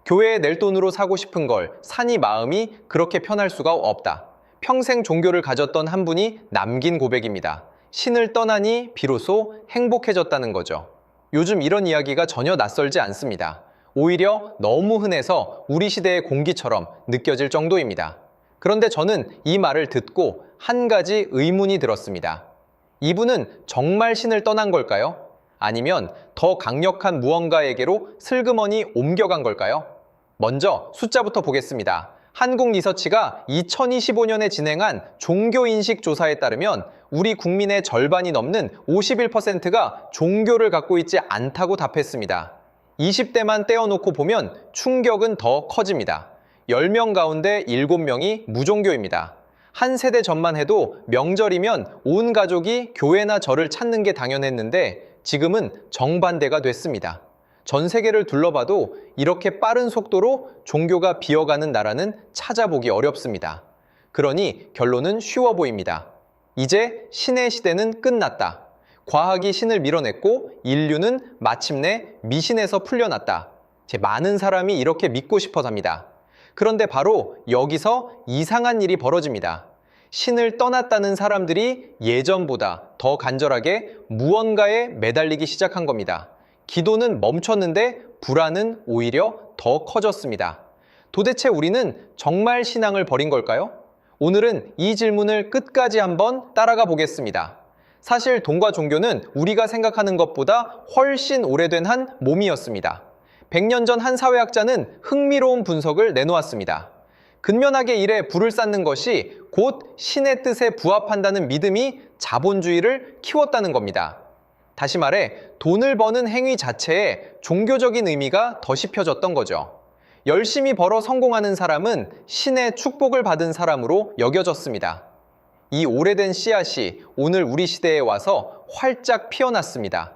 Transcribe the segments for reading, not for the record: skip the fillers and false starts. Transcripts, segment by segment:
교회에 낼 돈으로 사고 싶은 걸 사니 마음이 그렇게 편할 수가 없다. 평생 종교를 가졌던 한 분이 남긴 고백입니다. 신을 떠나니 비로소 행복해졌다는 거죠. 요즘 이런 이야기가 전혀 낯설지 않습니다. 오히려 너무 흔해서 우리 시대의 공기처럼 느껴질 정도입니다. 그런데 저는 이 말을 듣고 한 가지 의문이 들었습니다. 이분은 정말 신을 떠난 걸까요? 아니면 더 강력한 무언가에게로 슬그머니 옮겨간 걸까요? 먼저 숫자부터 보겠습니다. 한국리서치가 2025년에 진행한 종교인식 조사에 따르면 우리 국민의 절반이 넘는 51%가 종교를 갖고 있지 않다고 답했습니다. 20대만 떼어놓고 보면 충격은 더 커집니다. 10명 가운데 7명이 무종교입니다. 한 세대 전만 해도 명절이면 온 가족이 교회나 절을 찾는 게 당연했는데 지금은 정반대가 됐습니다. 전 세계를 둘러봐도 이렇게 빠른 속도로 종교가 비어가는 나라는 찾아보기 어렵습니다. 그러니 결론은 쉬워 보입니다. 이제 신의 시대는 끝났다. 과학이 신을 밀어냈고 인류는 마침내 미신에서 풀려났다. 많은 사람이 이렇게 믿고 싶어 합니다. 그런데 바로 여기서 이상한 일이 벌어집니다. 신을 떠났다는 사람들이 예전보다 더 간절하게 무언가에 매달리기 시작한 겁니다. 기도는 멈췄는데 불안은 오히려 더 커졌습니다. 도대체 우리는 정말 신앙을 버린 걸까요? 오늘은 이 질문을 끝까지 한번 따라가 보겠습니다. 사실 돈과 종교는 우리가 생각하는 것보다 훨씬 오래된 한 몸이었습니다. 100년 전 한 사회학자는 흥미로운 분석을 내놓았습니다. 근면하게 일에 불을 쌓는 것이 곧 신의 뜻에 부합한다는 믿음이 자본주의를 키웠다는 겁니다. 다시 말해 돈을 버는 행위 자체에 종교적인 의미가 덧입혀졌던 거죠. 열심히 벌어 성공하는 사람은 신의 축복을 받은 사람으로 여겨졌습니다. 이 오래된 씨앗이 오늘 우리 시대에 와서 활짝 피어났습니다.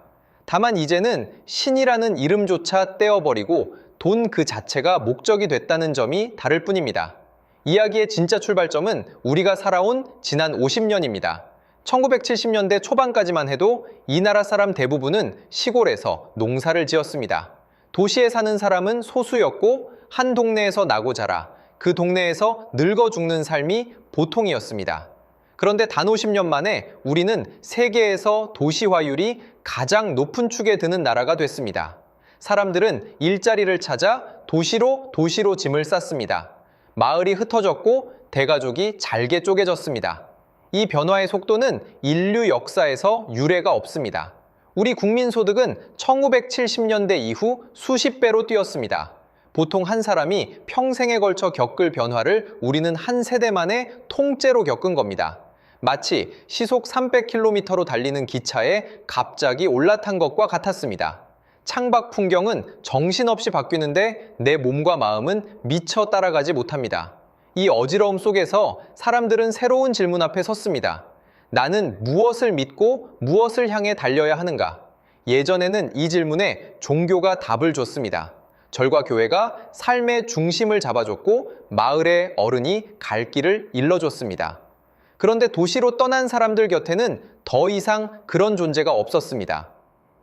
다만 이제는 신이라는 이름조차 떼어버리고 돈 그 자체가 목적이 됐다는 점이 다를 뿐입니다. 이야기의 진짜 출발점은 우리가 살아온 지난 50년입니다. 1970년대 초반까지만 해도 이 나라 사람 대부분은 시골에서 농사를 지었습니다. 도시에 사는 사람은 소수였고 한 동네에서 나고 자라 그 동네에서 늙어 죽는 삶이 보통이었습니다. 그런데 단 50년 만에 우리는 세계에서 도시화율이 가장 높은 축에 드는 나라가 됐습니다. 사람들은 일자리를 찾아 도시로 짐을 쌌습니다. 마을이 흩어졌고 대가족이 잘게 쪼개졌습니다. 이 변화의 속도는 인류 역사에서 유례가 없습니다. 우리 국민소득은 1970년대 이후 수십 배로 뛰었습니다. 보통 한 사람이 평생에 걸쳐 겪을 변화를 우리는 한 세대 만에 통째로 겪은 겁니다. 마치 시속 300km로 달리는 기차에 갑자기 올라탄 것과 같았습니다. 창밖 풍경은 정신없이 바뀌는데 내 몸과 마음은 미처 따라가지 못합니다. 이 어지러움 속에서 사람들은 새로운 질문 앞에 섰습니다. 나는 무엇을 믿고 무엇을 향해 달려야 하는가? 예전에는 이 질문에 종교가 답을 줬습니다. 절과 교회가 삶의 중심을 잡아줬고 마을의 어른이 갈 길을 일러줬습니다. 그런데 도시로 떠난 사람들 곁에는 더 이상 그런 존재가 없었습니다.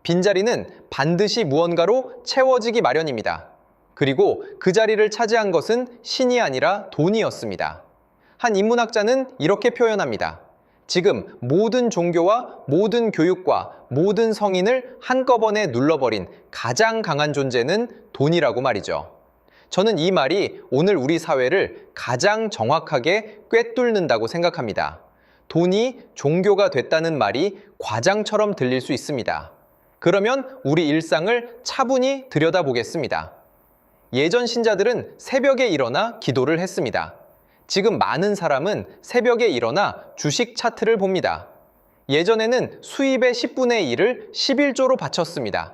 빈자리는 반드시 무언가로 채워지기 마련입니다. 그리고 그 자리를 차지한 것은 신이 아니라 돈이었습니다. 한 인문학자는 이렇게 표현합니다. 지금 모든 종교와 모든 교육과 모든 성인을 한꺼번에 눌러버린 가장 강한 존재는 돈이라고 말이죠. 저는 이 말이 오늘 우리 사회를 가장 정확하게 꿰뚫는다고 생각합니다. 돈이 종교가 됐다는 말이 과장처럼 들릴 수 있습니다. 그러면 우리 일상을 차분히 들여다보겠습니다. 예전 신자들은 새벽에 일어나 기도를 했습니다. 지금 많은 사람은 새벽에 일어나 주식 차트를 봅니다. 예전에는 수입의 10분의 1을 11조로 바쳤습니다.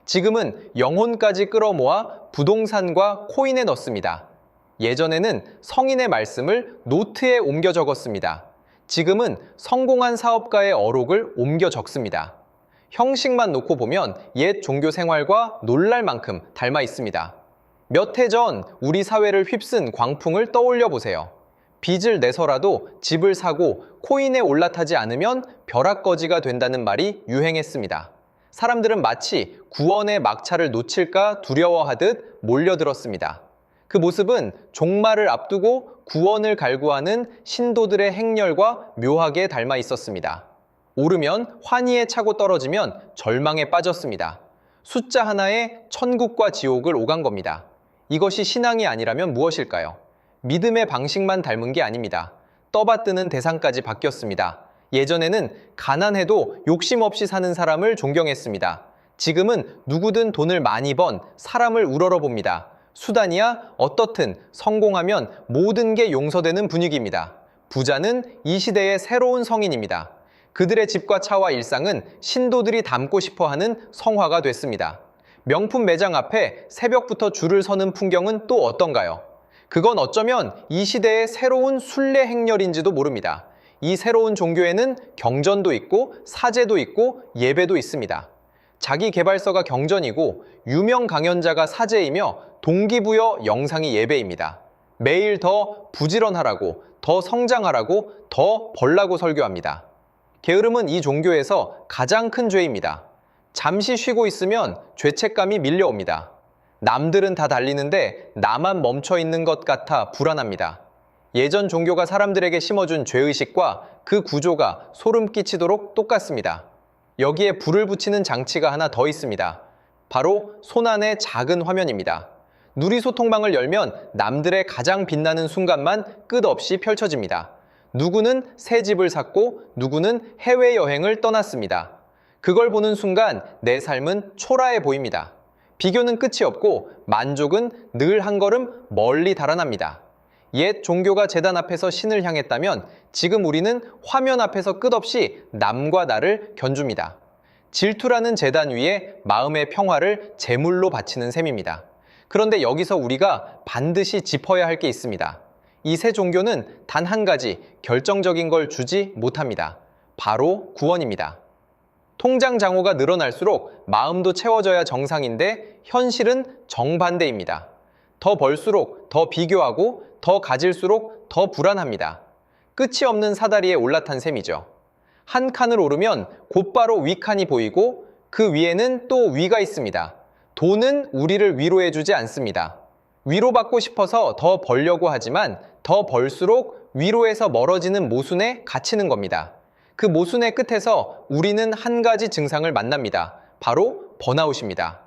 지금은 영혼까지 끌어모아 부동산과 코인에 넣습니다. 예전에는 성인의 말씀을 노트에 옮겨 적었습니다. 지금은 성공한 사업가의 어록을 옮겨 적습니다. 형식만 놓고 보면 옛 종교 생활과 놀랄 만큼 닮아 있습니다. 몇 해 전 우리 사회를 휩쓴 광풍을 떠올려 보세요. 빚을 내서라도 집을 사고 코인에 올라타지 않으면 벼락거지가 된다는 말이 유행했습니다. 사람들은 마치 구원의 막차를 놓칠까 두려워하듯 몰려들었습니다. 그 모습은 종말을 앞두고 구원을 갈구하는 신도들의 행렬과 묘하게 닮아 있었습니다. 오르면 환희에 차고 떨어지면 절망에 빠졌습니다. 숫자 하나에 천국과 지옥을 오간 겁니다. 이것이 신앙이 아니라면 무엇일까요? 믿음의 방식만 닮은 게 아닙니다. 떠받드는 대상까지 바뀌었습니다. 예전에는 가난해도 욕심 없이 사는 사람을 존경했습니다. 지금은 누구든 돈을 많이 번 사람을 우러러봅니다. 수단이야 어떻든 성공하면 모든 게 용서되는 분위기입니다. 부자는 이 시대의 새로운 성인입니다. 그들의 집과 차와 일상은 신도들이 닮고 싶어하는 성화가 됐습니다. 명품 매장 앞에 새벽부터 줄을 서는 풍경은 또 어떤가요? 그건 어쩌면 이 시대의 새로운 순례 행렬인지도 모릅니다. 이 새로운 종교에는 경전도 있고 사제도 있고 예배도 있습니다. 자기 개발서가 경전이고 유명 강연자가 사제이며 동기부여 영상이 예배입니다. 매일 더 부지런하라고, 더 성장하라고, 더 벌라고 설교합니다. 게으름은 이 종교에서 가장 큰 죄입니다. 잠시 쉬고 있으면 죄책감이 밀려옵니다. 남들은 다 달리는데 나만 멈춰 있는 것 같아 불안합니다. 예전 종교가 사람들에게 심어준 죄의식과 그 구조가 소름 끼치도록 똑같습니다. 여기에 불을 붙이는 장치가 하나 더 있습니다. 바로 손안의 작은 화면입니다. 누리소통방을 열면 남들의 가장 빛나는 순간만 끝없이 펼쳐집니다. 누구는 새 집을 샀고 누구는 해외여행을 떠났습니다. 그걸 보는 순간 내 삶은 초라해 보입니다. 비교는 끝이 없고 만족은 늘 한 걸음 멀리 달아납니다. 옛 종교가 제단 앞에서 신을 향했다면 지금 우리는 화면 앞에서 끝없이 남과 나를 견줍니다. 질투라는 제단 위에 마음의 평화를 제물로 바치는 셈입니다. 그런데 여기서 우리가 반드시 짚어야 할 게 있습니다. 이 새 종교는 단 한 가지 결정적인 걸 주지 못합니다. 바로 구원입니다. 통장 잔고가 늘어날수록 마음도 채워져야 정상인데 현실은 정반대입니다. 더 벌수록 더 비교하고 더 가질수록 더 불안합니다. 끝이 없는 사다리에 올라탄 셈이죠. 한 칸을 오르면 곧바로 윗칸이 보이고 그 위에는 또 위가 있습니다. 돈은 우리를 위로해주지 않습니다. 위로받고 싶어서 더 벌려고 하지만 더 벌수록 위로에서 멀어지는 모순에 갇히는 겁니다. 그 모순의 끝에서 우리는 한 가지 증상을 만납니다. 바로 번아웃입니다.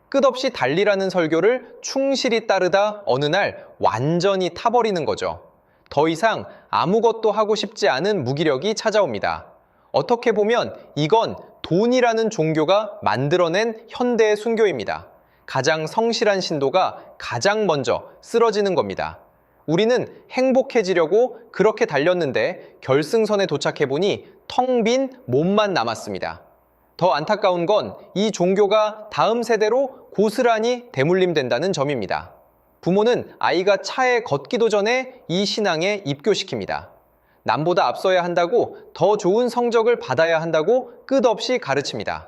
끝없이 달리라는 설교를 충실히 따르다 어느 날 완전히 타버리는 거죠. 더 이상 아무것도 하고 싶지 않은 무기력이 찾아옵니다. 어떻게 보면 이건 돈이라는 종교가 만들어낸 현대의 순교입니다. 가장 성실한 신도가 가장 먼저 쓰러지는 겁니다. 우리는 행복해지려고 그렇게 달렸는데 결승선에 도착해보니 텅 빈 몸만 남았습니다. 더 안타까운 건 이 종교가 다음 세대로 고스란히 대물림된다는 점입니다. 부모는 아이가 차에 걷기도 전에 이 신앙에 입교시킵니다. 남보다 앞서야 한다고, 더 좋은 성적을 받아야 한다고 끝없이 가르칩니다.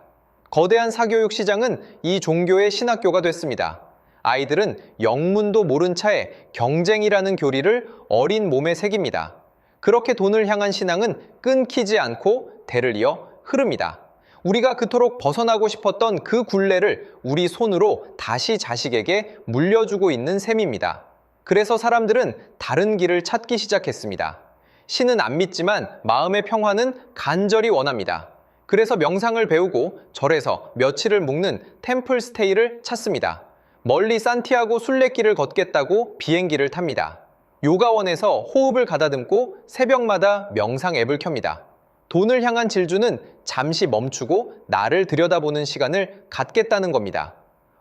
거대한 사교육 시장은 이 종교의 신학교가 됐습니다. 아이들은 영문도 모른 차에 경쟁이라는 교리를 어린 몸에 새깁니다. 그렇게 돈을 향한 신앙은 끊기지 않고 대를 이어 흐릅니다. 우리가 그토록 벗어나고 싶었던 그 굴레를 우리 손으로 다시 자식에게 물려주고 있는 셈입니다. 그래서 사람들은 다른 길을 찾기 시작했습니다. 신은 안 믿지만 마음의 평화는 간절히 원합니다. 그래서 명상을 배우고 절에서 며칠을 묵는 템플 스테이를 찾습니다. 멀리 산티아고 순례길을 걷겠다고 비행기를 탑니다. 요가원에서 호흡을 가다듬고 새벽마다 명상 앱을 켭니다. 돈을 향한 질주는 잠시 멈추고 나를 들여다보는 시간을 갖겠다는 겁니다.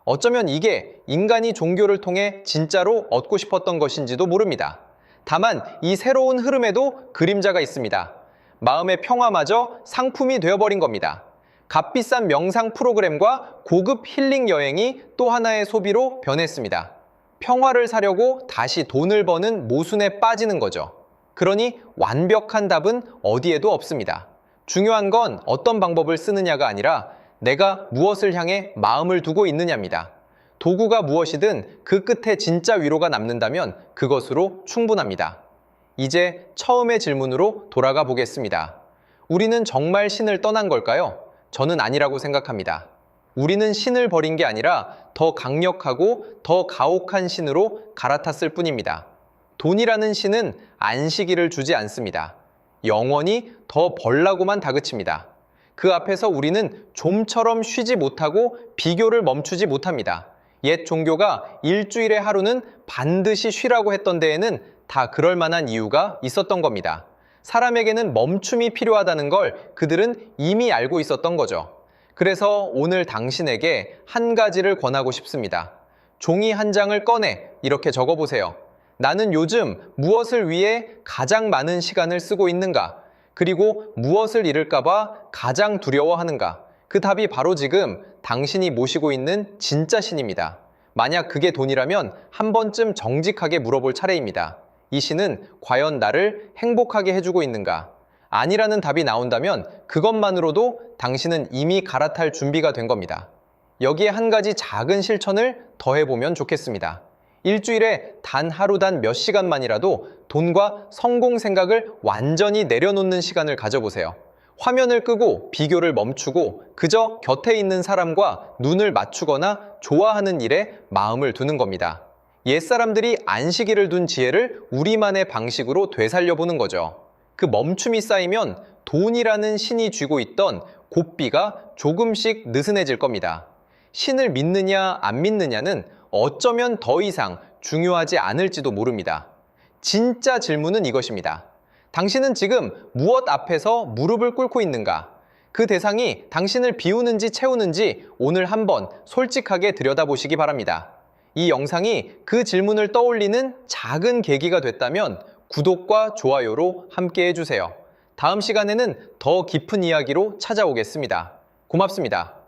어쩌면 이게 인간이 종교를 통해 진짜로 얻고 싶었던 것인지도 모릅니다. 다만 이 새로운 흐름에도 그림자가 있습니다. 마음의 평화마저 상품이 되어버린 겁니다. 값비싼 명상 프로그램과 고급 힐링 여행이 또 하나의 소비로 변했습니다. 평화를 사려고 다시 돈을 버는 모순에 빠지는 거죠. 그러니 완벽한 답은 어디에도 없습니다. 중요한 건 어떤 방법을 쓰느냐가 아니라 내가 무엇을 향해 마음을 두고 있느냐입니다. 도구가 무엇이든 그 끝에 진짜 위로가 남는다면 그것으로 충분합니다. 이제 처음의 질문으로 돌아가 보겠습니다. 우리는 정말 신을 떠난 걸까요? 저는 아니라고 생각합니다. 우리는 신을 버린 게 아니라 더 강력하고 더 가혹한 신으로 갈아탔을 뿐입니다. 돈이라는 신은 안식일을 주지 않습니다. 영원히 더 벌라고만 다그칩니다. 그 앞에서 우리는 좀처럼 쉬지 못하고 비교를 멈추지 못합니다. 옛 종교가 일주일의 하루는 반드시 쉬라고 했던 데에는 다 그럴 만한 이유가 있었던 겁니다. 사람에게는 멈춤이 필요하다는 걸 그들은 이미 알고 있었던 거죠. 그래서 오늘 당신에게 한 가지를 권하고 싶습니다. 종이 한 장을 꺼내 이렇게 적어보세요. 나는 요즘 무엇을 위해 가장 많은 시간을 쓰고 있는가? 그리고 무엇을 잃을까봐 가장 두려워하는가? 그 답이 바로 지금 당신이 모시고 있는 진짜 신입니다. 만약 그게 돈이라면 한 번쯤 정직하게 물어볼 차례입니다. 이 신은 과연 나를 행복하게 해주고 있는가? 아니라는 답이 나온다면 그것만으로도 당신은 이미 갈아탈 준비가 된 겁니다. 여기에 한 가지 작은 실천을 더해보면 좋겠습니다. 일주일에 단 하루 단 몇 시간만이라도 돈과 성공 생각을 완전히 내려놓는 시간을 가져보세요. 화면을 끄고 비교를 멈추고 그저 곁에 있는 사람과 눈을 맞추거나 좋아하는 일에 마음을 두는 겁니다. 옛사람들이 안식일을 둔 지혜를 우리만의 방식으로 되살려보는 거죠. 그 멈춤이 쌓이면 돈이라는 신이 쥐고 있던 고삐가 조금씩 느슨해질 겁니다. 신을 믿느냐 안 믿느냐는 어쩌면 더 이상 중요하지 않을지도 모릅니다. 진짜 질문은 이것입니다. 당신은 지금 무엇 앞에서 무릎을 꿇고 있는가? 그 대상이 당신을 비우는지 채우는지 오늘 한번 솔직하게 들여다보시기 바랍니다. 이 영상이 그 질문을 떠올리는 작은 계기가 됐다면 구독과 좋아요로 함께 해주세요. 다음 시간에는 더 깊은 이야기로 찾아오겠습니다. 고맙습니다.